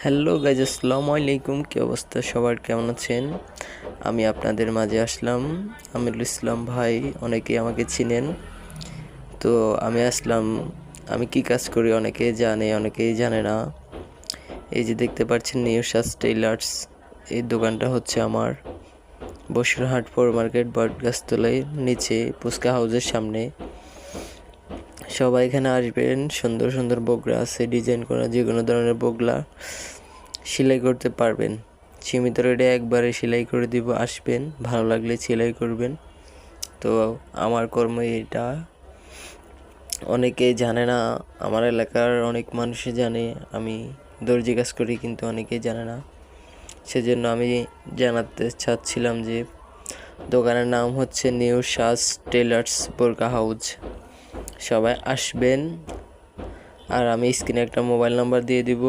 Hello guys, আসসালামু আলাইকুম। কি অবস্থা সবার, কেমন আছেন? আমি আপনাদের মাঝে আসলাম, আমিরুল ইসলাম ভাই, অনেকেই আমাকে চিনেন। তো আমি আসলাম, আমি কি কাজ করি অনেকেই জানে, অনেকেই জানে না। এই যে দেখতে পাচ্ছেন নিউ সাজ টেইলার্স, এই দোকানটা হচ্ছে আমার বসিরহাট পৌর মার্কেট বটগাছতলায় নিচে পুচকা হাউসের সামনে। সবাই এখানে আসবেন। সুন্দর সুন্দর বগলা আছে, ডিজাইন করা যে কোনো ধরনের বগলা সেলাই করতে পারবেন। সীমিত রেটে একবারে সেলাই করে দিব, আসবেন, ভালো লাগলে সেলাই করবেন। তো আমার কর্ম এটা অনেকেই জানে না, আমার এলাকার অনেক মানুষই জানে আমি দর্জি কাজ করি, কিন্তু অনেকেই জানে না। সেজন্য আমি জানাতে চাচ্ছিলাম যে দোকানের নাম হচ্ছে নিউ সাজ টেলার্স বোরকা হাউস। সবাই আসবেন, আর আমি স্ক্রিনে একটা মোবাইল নাম্বার দিয়ে দিব।